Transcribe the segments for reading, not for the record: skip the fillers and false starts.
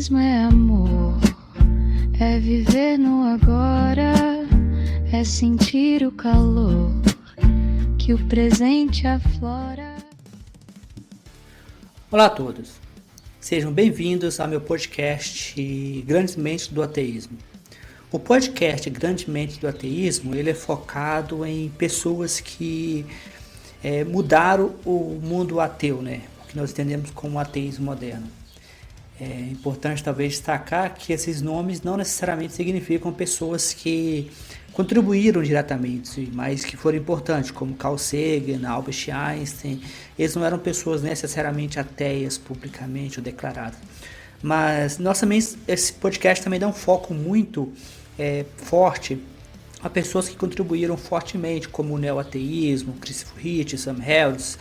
Ateísmo é amor, é viver no agora, é sentir o calor que o presente aflora. Olá a todos, sejam bem-vindos ao meu podcast Grandes Mentes do Ateísmo. O podcast Grandes Mentes do Ateísmo ele é focado em pessoas que mudaram o mundo ateu, né? O que nós entendemos como ateísmo moderno. É importante talvez destacar que esses nomes não necessariamente significam pessoas que contribuíram diretamente, mas que foram importantes, como Carl Sagan, Albert Einstein. Eles não eram pessoas necessariamente ateias publicamente ou declaradas. Mas esse podcast também dá um foco muito forte a pessoas que contribuíram fortemente, como o neoateísmo, Christopher Hitchens, Sam Harris,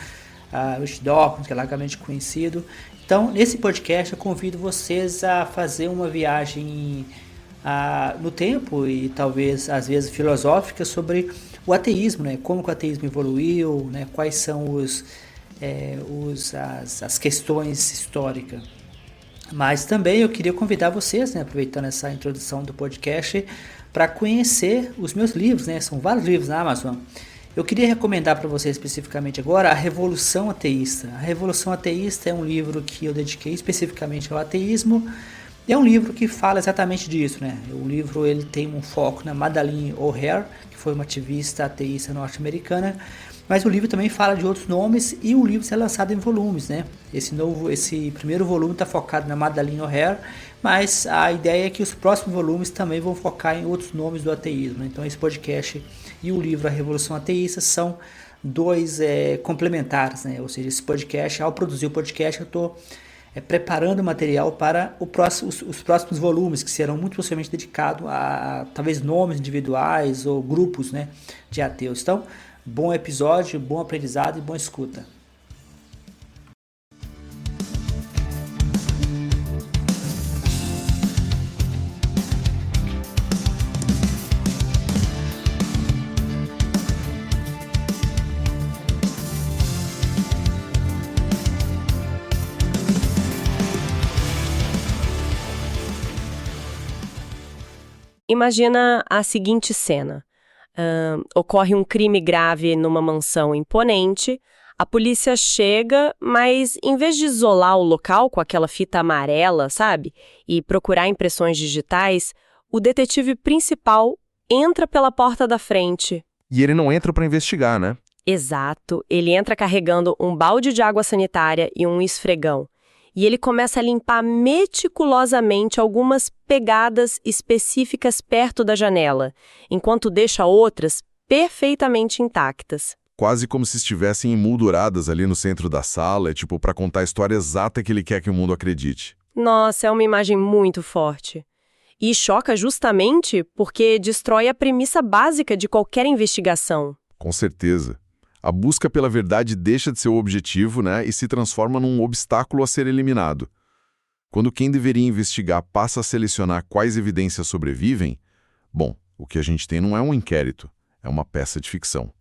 Richard Dawkins, que é largamente conhecido. Então, nesse podcast, eu convido vocês a fazer uma viagem no tempo e talvez, às vezes, filosófica sobre o ateísmo, né? Como que o ateísmo evoluiu, né? Quais são as questões históricas. Mas também eu queria convidar vocês, né, aproveitando essa introdução do podcast, para conhecer os meus livros, né? São vários livros na Amazon. Eu queria recomendar para vocês especificamente agora A Revolução Ateísta. A Revolução Ateísta é um livro que eu dediquei especificamente ao ateísmo. É um livro que fala exatamente disso, né? O livro ele tem um foco na Madalyn O'Hair, que foi uma ativista ateísta norte-americana, mas o livro também fala de outros nomes e o livro é lançado em volumes, né? Esse primeiro volume está focado na Madalyn O'Hair, mas a ideia é que os próximos volumes também vão focar em outros nomes do ateísmo. Então esse podcast e o livro A Revolução Ateísta são dois complementares, né? Ou seja, esse podcast, ao produzir o podcast, eu estou preparando o material para os próximos volumes, que serão muito possivelmente dedicados a talvez nomes individuais ou grupos, né, de ateus. Então, bom episódio, bom aprendizado e boa escuta. Imagina a seguinte cena. Ocorre um crime grave numa mansão imponente, a polícia chega, mas em vez de isolar o local com aquela fita amarela, sabe? E procurar impressões digitais, o detetive principal entra pela porta da frente. E ele não entra para investigar, né? Exato. Ele entra carregando um balde de água sanitária e um esfregão. E ele começa a limpar meticulosamente algumas pegadas específicas perto da janela, enquanto deixa outras perfeitamente intactas. Quase como se estivessem emolduradas ali no centro da sala, tipo para contar a história exata que ele quer que o mundo acredite. Nossa, é uma imagem muito forte. E choca justamente porque destrói a premissa básica de qualquer investigação. Com certeza. A busca pela verdade deixa de ser o objetivo, né, e se transforma num obstáculo a ser eliminado. Quando quem deveria investigar passa a selecionar quais evidências sobrevivem, bom, o que a gente tem não é um inquérito, é uma peça de ficção.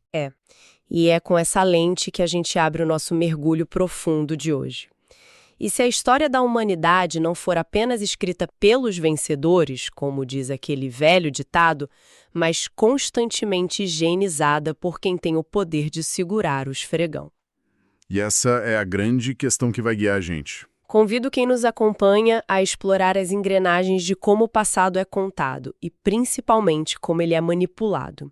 E é com essa lente que a gente abre o nosso mergulho profundo de hoje. E se a história da humanidade não for apenas escrita pelos vencedores, como diz aquele velho ditado, mas constantemente higienizada por quem tem o poder de segurar o esfregão. E essa é a grande questão que vai guiar a gente. Convido quem nos acompanha a explorar as engrenagens de como o passado é contado e, principalmente, como ele é manipulado.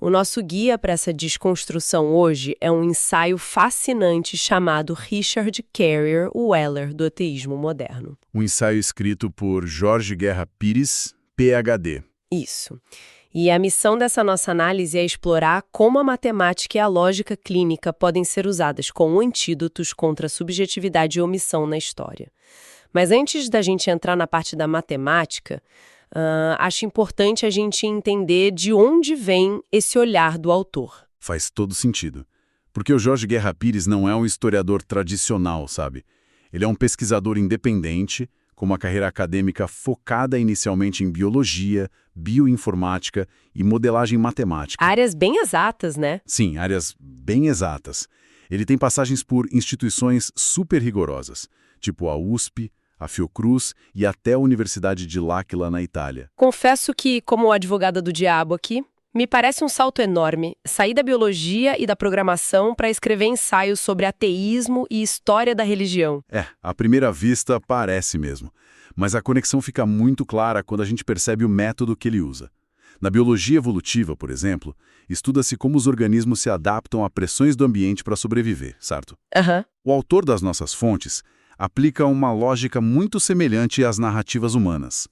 O nosso guia para essa desconstrução hoje é um ensaio fascinante chamado Richard Carrier Weller, do ateísmo moderno. Um ensaio escrito por Jorge Guerra Pires, PhD. Isso. E a missão dessa nossa análise é explorar como a matemática e a lógica clínica podem ser usadas como antídotos contra a subjetividade e omissão na história. Mas antes da gente entrar na parte da matemática, acho importante a gente entender de onde vem esse olhar do autor. Faz todo sentido. Porque o Jorge Guerra Pires não é um historiador tradicional, sabe? Ele é um pesquisador independente, com uma carreira acadêmica focada inicialmente em biologia, bioinformática e modelagem matemática. Áreas bem exatas, né? Sim, áreas bem exatas. Ele tem passagens por instituições super rigorosas, tipo a USP, a Fiocruz e até a Universidade de L'Aquila, na Itália. Confesso que, como advogada do diabo aqui, me parece um salto enorme sair da biologia e da programação para escrever ensaios sobre ateísmo e história da religião. À primeira vista parece mesmo, mas a conexão fica muito clara quando a gente percebe o método que ele usa. Na biologia evolutiva, por exemplo, estuda-se como os organismos se adaptam a pressões do ambiente para sobreviver, certo? O autor das nossas fontes aplica uma lógica muito semelhante às narrativas humanas.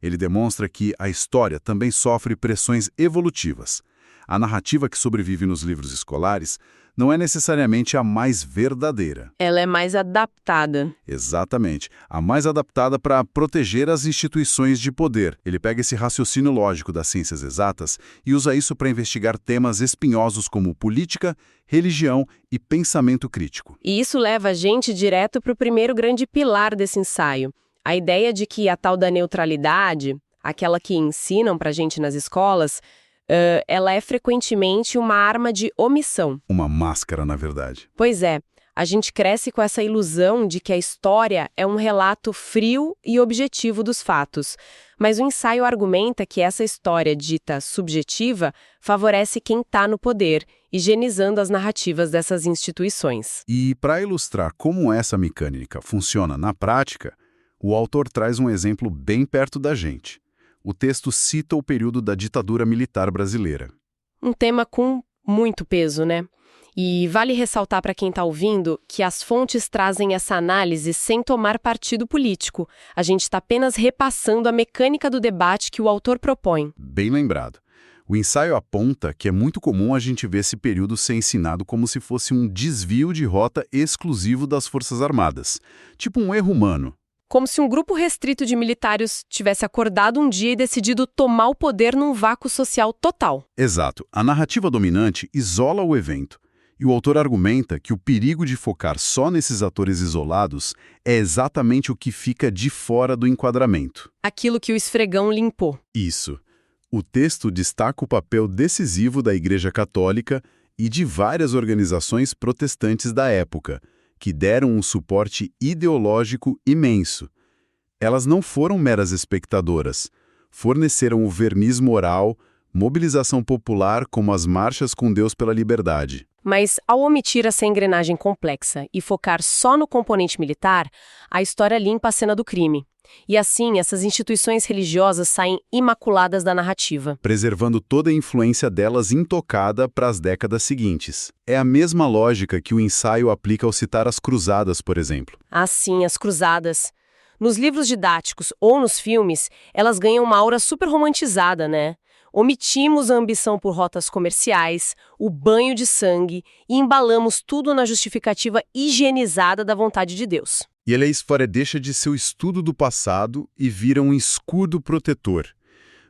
Ele demonstra que a história também sofre pressões evolutivas. A narrativa que sobrevive nos livros escolares não é necessariamente a mais verdadeira. Ela é mais adaptada. Exatamente. A mais adaptada para proteger as instituições de poder. Ele pega esse raciocínio lógico das ciências exatas e usa isso para investigar temas espinhosos como política, religião e pensamento crítico. E isso leva a gente direto para o primeiro grande pilar desse ensaio. A ideia de que a tal da neutralidade, aquela que ensinam para a gente nas escolas, ela é frequentemente uma arma de omissão. Uma máscara, na verdade. Pois é, a gente cresce com essa ilusão de que a história é um relato frio e objetivo dos fatos. Mas o ensaio argumenta que essa história dita subjetiva favorece quem está no poder, higienizando as narrativas dessas instituições. E para ilustrar como essa mecânica funciona na prática, o autor traz um exemplo bem perto da gente. O texto cita o período da ditadura militar brasileira. Um tema com muito peso, né? E vale ressaltar para quem está ouvindo que as fontes trazem essa análise sem tomar partido político. A gente está apenas repassando a mecânica do debate que o autor propõe. Bem lembrado. O ensaio aponta que é muito comum a gente ver esse período ser ensinado como se fosse um desvio de rota exclusivo das Forças Armadas. Tipo um erro humano. Como se um grupo restrito de militares tivesse acordado um dia e decidido tomar o poder num vácuo social total. Exato. A narrativa dominante isola o evento. E o autor argumenta que o perigo de focar só nesses atores isolados é exatamente o que fica de fora do enquadramento. Aquilo que o esfregão limpou. Isso. O texto destaca o papel decisivo da Igreja Católica e de várias organizações protestantes da época, que deram um suporte ideológico imenso. Elas não foram meras espectadoras, forneceram o verniz moral, mobilização popular como as marchas com Deus pela liberdade. Mas, ao omitir essa engrenagem complexa e focar só no componente militar, a história limpa a cena do crime. E assim, essas instituições religiosas saem imaculadas da narrativa, preservando toda a influência delas intocada para as décadas seguintes. É a mesma lógica que o ensaio aplica ao citar as cruzadas, por exemplo. Ah, sim, as cruzadas. Nos livros didáticos ou nos filmes, elas ganham uma aura super romantizada, né? Omitimos a ambição por rotas comerciais, o banho de sangue e embalamos tudo na justificativa higienizada da vontade de Deus. E a história deixa de ser o estudo do passado e vira um escudo protetor.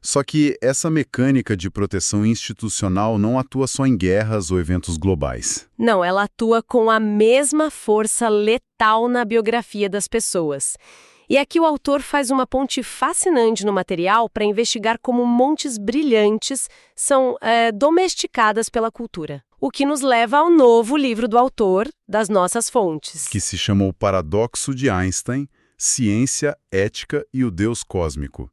Só que essa mecânica de proteção institucional não atua só em guerras ou eventos globais. Não, ela atua com a mesma força letal na biografia das pessoas. E aqui o autor faz uma ponte fascinante no material para investigar como mentes brilhantes são domesticadas pela cultura. O que nos leva ao novo livro do autor, das nossas fontes. Que se chama O Paradoxo de Einstein, Ciência, Ética e o Deus Cósmico,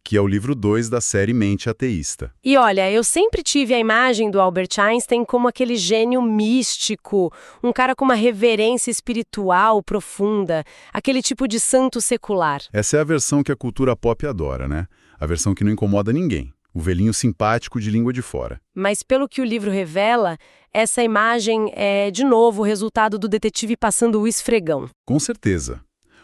que é o livro 2 da série Mente Ateísta. E olha, eu sempre tive a imagem do Albert Einstein como aquele gênio místico, um cara com uma reverência espiritual profunda, aquele tipo de santo secular. Essa é a versão que a cultura pop adora, né? A versão que não incomoda ninguém. O velhinho simpático de língua de fora. Mas pelo que o livro revela, essa imagem é, de novo, o resultado do detetive passando o esfregão. Com certeza.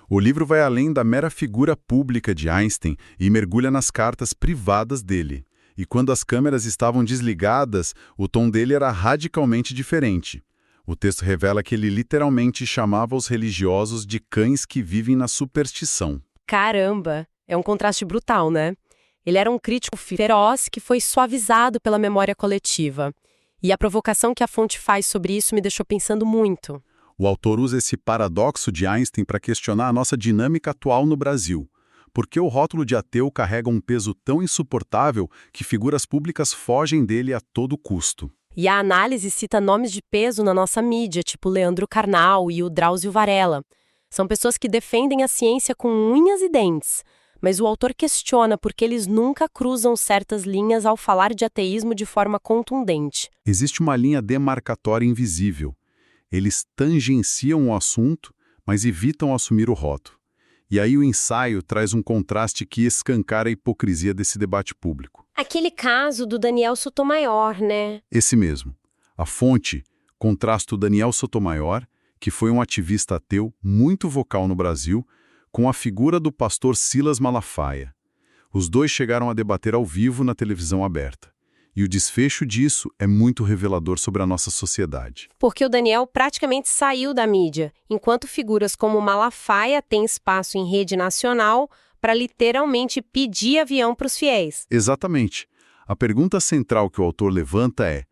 O livro vai além da mera figura pública de Einstein e mergulha nas cartas privadas dele. E quando as câmeras estavam desligadas, o tom dele era radicalmente diferente. O texto revela que ele literalmente chamava os religiosos de cães que vivem na superstição. Caramba! É um contraste brutal, né? Ele era um crítico feroz que foi suavizado pela memória coletiva. E a provocação que a fonte faz sobre isso me deixou pensando muito. O autor usa esse paradoxo de Einstein para questionar a nossa dinâmica atual no Brasil. Por que o rótulo de ateu carrega um peso tão insuportável que figuras públicas fogem dele a todo custo? E a análise cita nomes de peso na nossa mídia, tipo Leandro Carnal e o Drauzio Varela. São pessoas que defendem a ciência com unhas e dentes, mas o autor questiona porque eles nunca cruzam certas linhas ao falar de ateísmo de forma contundente. Existe uma linha demarcatória invisível. Eles tangenciam o assunto, mas evitam assumir o rótulo. E aí o ensaio traz um contraste que escancara a hipocrisia desse debate público. Aquele caso do Daniel Sotomayor, né? Esse mesmo. A fonte contrasta o Daniel Sotomayor, que foi um ativista ateu muito vocal no Brasil, com a figura do pastor Silas Malafaia. Os dois chegaram a debater ao vivo na televisão aberta. E o desfecho disso é muito revelador sobre a nossa sociedade. Porque o Daniel praticamente saiu da mídia, enquanto figuras como Malafaia têm espaço em rede nacional para literalmente pedir avião para os fiéis. Exatamente. A pergunta central que o autor levanta é: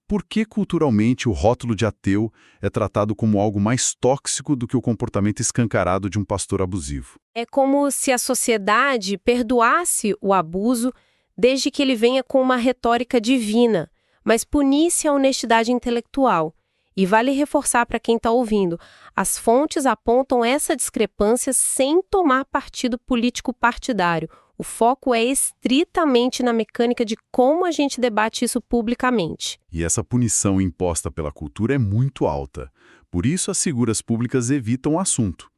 por que culturalmente o rótulo de ateu é tratado como algo mais tóxico do que o comportamento escancarado de um pastor abusivo? É como se a sociedade perdoasse o abuso desde que ele venha com uma retórica divina, mas punisse a honestidade intelectual. E vale reforçar para quem está ouvindo, as fontes apontam essa discrepância sem tomar partido político partidário. O foco é estritamente na mecânica de como a gente debate isso publicamente. E essa punição imposta pela cultura é muito alta. Por isso as figuras públicas evitam o assunto.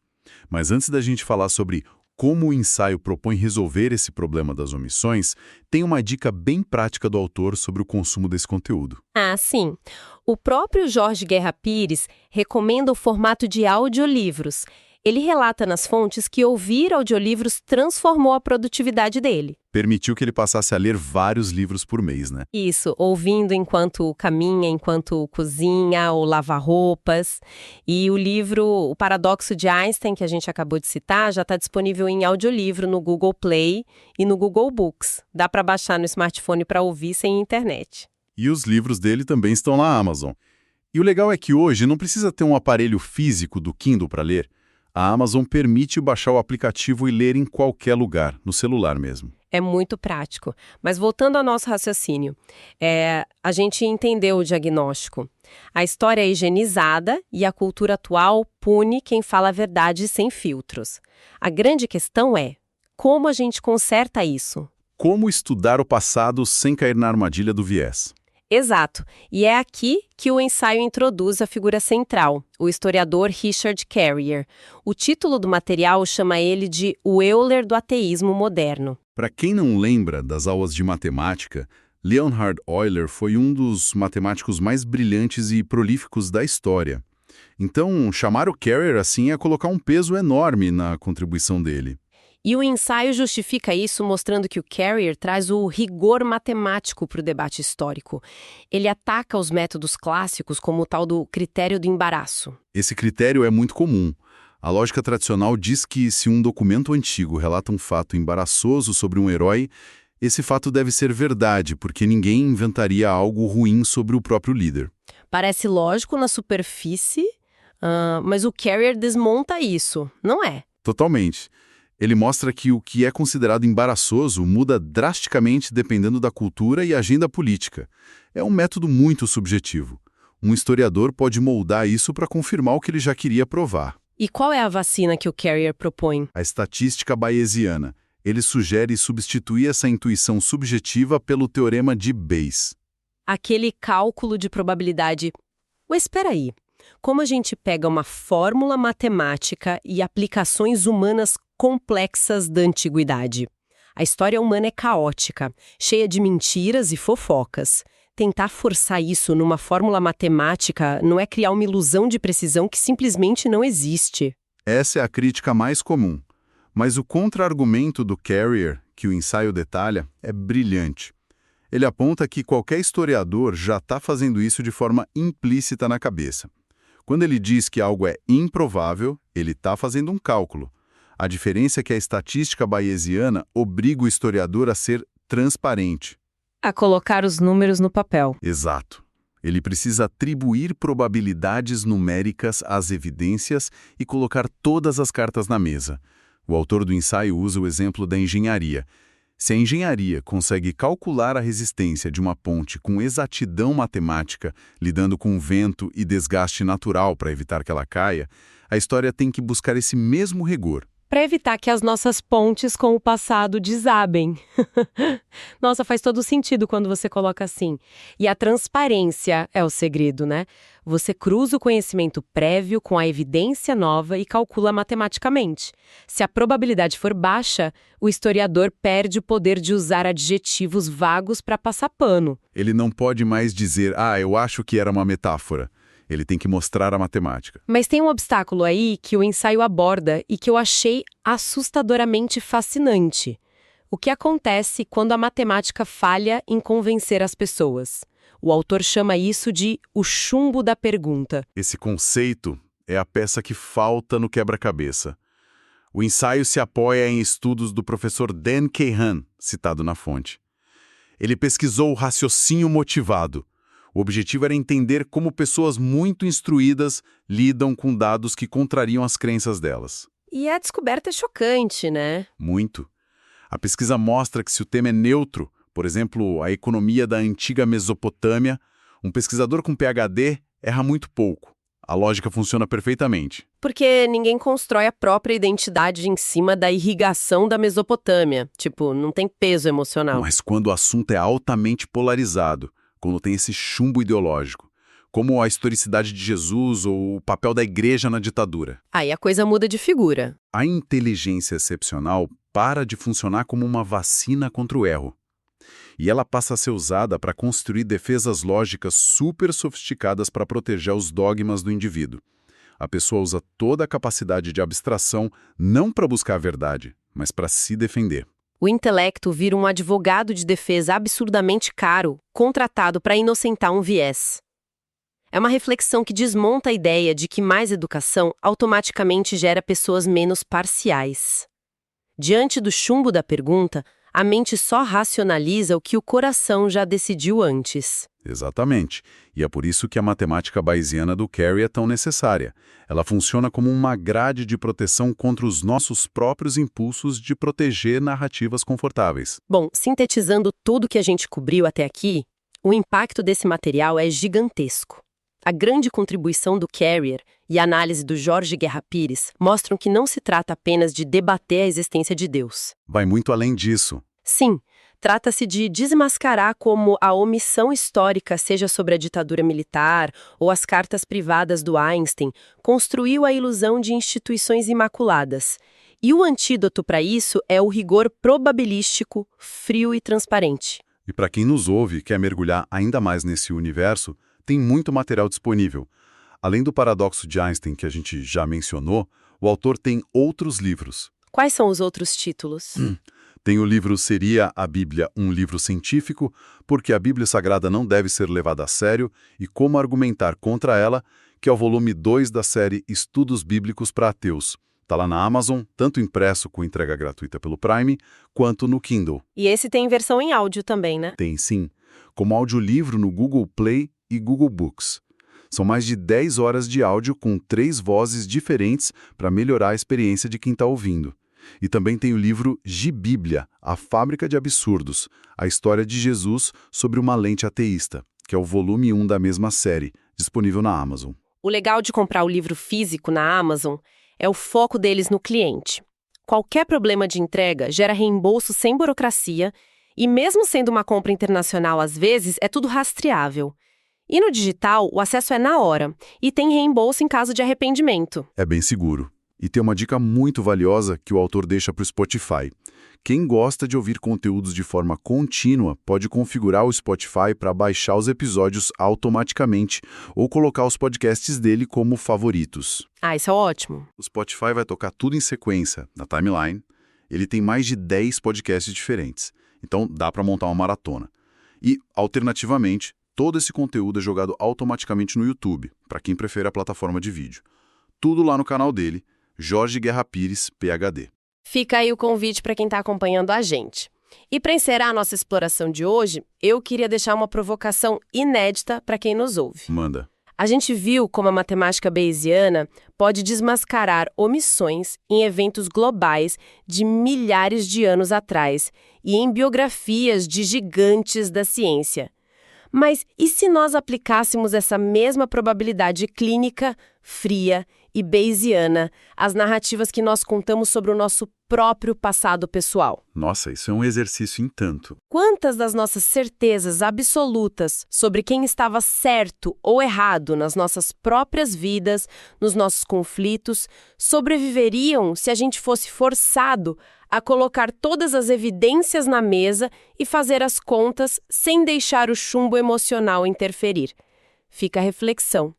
Mas antes da gente falar sobre como o ensaio propõe resolver esse problema das omissões, tem uma dica bem prática do autor sobre o consumo desse conteúdo. Ah, sim. O próprio Jorge Guerra Pires recomenda o formato de audiolivros. Ele relata nas fontes que ouvir audiolivros transformou a produtividade dele. Permitiu que ele passasse a ler vários livros por mês, né? Isso, ouvindo enquanto caminha, enquanto cozinha ou lava roupas. E o livro O Paradoxo de Einstein, que a gente acabou de citar, já está disponível em audiolivro no Google Play e no Google Books. Dá para baixar no smartphone para ouvir sem internet. E os livros dele também estão na Amazon. E o legal é que hoje não precisa ter um aparelho físico do Kindle para ler. A Amazon permite baixar o aplicativo e ler em qualquer lugar, no celular mesmo. É muito prático. Mas voltando ao nosso raciocínio, a gente entendeu o diagnóstico. A história é higienizada e a cultura atual pune quem fala a verdade sem filtros. A grande questão é, como a gente conserta isso? Como estudar o passado sem cair na armadilha do viés? Exato. E é aqui que o ensaio introduz a figura central, o historiador Richard Carrier. O título do material chama ele de O Euler do Ateísmo Moderno. Para quem não lembra das aulas de matemática, Leonhard Euler foi um dos matemáticos mais brilhantes e prolíficos da história. Então, chamar o Carrier assim é colocar um peso enorme na contribuição dele. E o ensaio justifica isso mostrando que o Carrier traz o rigor matemático para o debate histórico. Ele ataca os métodos clássicos como o tal do critério do embaraço. Esse critério é muito comum. A lógica tradicional diz que se um documento antigo relata um fato embaraçoso sobre um herói, esse fato deve ser verdade, porque ninguém inventaria algo ruim sobre o próprio líder. Parece lógico na superfície, mas o Carrier desmonta isso, não é? Totalmente. Ele mostra que o que é considerado embaraçoso muda drasticamente dependendo da cultura e agenda política. É um método muito subjetivo. Um historiador pode moldar isso para confirmar o que ele já queria provar. E qual é a vacina que o Carrier propõe? A estatística bayesiana. Ele sugere substituir essa intuição subjetiva pelo teorema de Bayes. Aquele cálculo de probabilidade. Espera aí. Como a gente pega uma fórmula matemática e aplicações humanas complexas da antiguidade? A história humana é caótica, cheia de mentiras e fofocas. Tentar forçar isso numa fórmula matemática não é criar uma ilusão de precisão que simplesmente não existe. Essa é a crítica mais comum. Mas o contra-argumento do Carrier, que o ensaio detalha, é brilhante. Ele aponta que qualquer historiador já está fazendo isso de forma implícita na cabeça. Quando ele diz que algo é improvável, ele está fazendo um cálculo. A diferença é que a estatística bayesiana obriga o historiador a ser transparente. A colocar os números no papel. Exato. Ele precisa atribuir probabilidades numéricas às evidências e colocar todas as cartas na mesa. O autor do ensaio usa o exemplo da engenharia. Se a engenharia consegue calcular a resistência de uma ponte com exatidão matemática, lidando com vento e desgaste natural para evitar que ela caia, A história tem que buscar esse mesmo rigor. Para evitar que as nossas pontes com o passado desabem. Nossa, faz todo sentido quando você coloca assim. E a transparência é o segredo, né? Você cruza o conhecimento prévio com a evidência nova e calcula matematicamente. Se a probabilidade for baixa, o historiador perde o poder de usar adjetivos vagos para passar pano. Ele não pode mais dizer, eu acho que era uma metáfora. Ele tem que mostrar a matemática. Mas tem um obstáculo aí que o ensaio aborda e que eu achei assustadoramente fascinante. O que acontece quando a matemática falha em convencer as pessoas? O autor chama isso de o chumbo da pergunta. Esse conceito é a peça que falta no quebra-cabeça. O ensaio se apoia em estudos do professor Dan Kahan, citado na fonte. Ele pesquisou o raciocínio motivado. O objetivo era entender como pessoas muito instruídas lidam com dados que contrariam as crenças delas. E a descoberta é chocante, né? Muito. A pesquisa mostra que se o tema é neutro, por exemplo, a economia da antiga Mesopotâmia, um pesquisador com PhD erra muito pouco. A lógica funciona perfeitamente. Porque ninguém constrói a própria identidade em cima da irrigação da Mesopotâmia. Tipo, não tem peso emocional. Mas quando o assunto é altamente polarizado, quando tem esse chumbo ideológico, como a historicidade de Jesus ou o papel da igreja na ditadura. Aí a coisa muda de figura. A inteligência excepcional para de funcionar como uma vacina contra o erro. E ela passa a ser usada para construir defesas lógicas super sofisticadas para proteger os dogmas do indivíduo. A pessoa usa toda a capacidade de abstração não para buscar a verdade, mas para se defender. O intelecto vira um advogado de defesa absurdamente caro, contratado para inocentar um viés. É uma reflexão que desmonta a ideia de que mais educação automaticamente gera pessoas menos parciais. Diante do chumbo da pergunta, a mente só racionaliza o que o coração já decidiu antes. Exatamente. E é por isso que a matemática bayesiana do Carey é tão necessária. Ela funciona como uma grade de proteção contra os nossos próprios impulsos de proteger narrativas confortáveis. Bom, sintetizando tudo que a gente cobriu até aqui, o impacto desse material é gigantesco. A grande contribuição do Carrier e a análise do Jorge Guerra Pires mostram que não se trata apenas de debater a existência de Deus. Vai muito além disso. Sim, trata-se de desmascarar como a omissão histórica, seja sobre a ditadura militar ou as cartas privadas do Einstein, construiu a ilusão de instituições imaculadas. E o antídoto para isso é o rigor probabilístico, frio e transparente. E para quem nos ouve e quer mergulhar ainda mais nesse universo, tem muito material disponível. Além do paradoxo de Einstein, que a gente já mencionou, o autor tem outros livros. Quais são os outros títulos? Tem o livro Seria a Bíblia um livro científico? Porque a Bíblia Sagrada não deve ser levada a sério e como argumentar contra ela, que é o volume 2 da série Estudos Bíblicos para Ateus. Está lá na Amazon, tanto impresso com entrega gratuita pelo Prime, quanto no Kindle. E esse tem versão em áudio também, né? Tem sim, como audiolivro no Google Play e Google Books. São mais de 10 horas de áudio com 3 vozes diferentes para melhorar a experiência de quem está ouvindo. E também tem o livro Gibíblia, A Fábrica de Absurdos, a história de Jesus sobre uma lente ateísta, que é o volume 1 da mesma série, disponível na Amazon. O legal de comprar o livro físico na Amazon é o foco deles no cliente. Qualquer problema de entrega gera reembolso sem burocracia e mesmo sendo uma compra internacional, às vezes, é tudo rastreável. E no digital, o acesso é na hora e tem reembolso em caso de arrependimento. É bem seguro. E tem uma dica muito valiosa que o autor deixa para o Spotify. Quem gosta de ouvir conteúdos de forma contínua pode configurar o Spotify para baixar os episódios automaticamente ou colocar os podcasts dele como favoritos. Ah, isso é ótimo. O Spotify vai tocar tudo em sequência, na timeline. Ele tem mais de 10 podcasts diferentes, então dá para montar uma maratona. E, alternativamente, todo esse conteúdo é jogado automaticamente no YouTube, para quem prefere a plataforma de vídeo. Tudo lá no canal dele, Jorge Guerra Pires, PhD. Fica aí o convite para quem está acompanhando a gente. E para encerrar a nossa exploração de hoje, eu queria deixar uma provocação inédita para quem nos ouve. Manda. A gente viu como a matemática bayesiana pode desmascarar omissões em eventos globais de milhares de anos atrás e em biografias de gigantes da ciência. Mas e se nós aplicássemos essa mesma probabilidade clínica, fria e bayesiana, as narrativas que nós contamos sobre o nosso próprio passado pessoal. Nossa, isso é um exercício em tanto. Quantas das nossas certezas absolutas sobre quem estava certo ou errado nas nossas próprias vidas, nos nossos conflitos, sobreviveriam se a gente fosse forçado a colocar todas as evidências na mesa e fazer as contas sem deixar o chumbo emocional interferir? Fica a reflexão.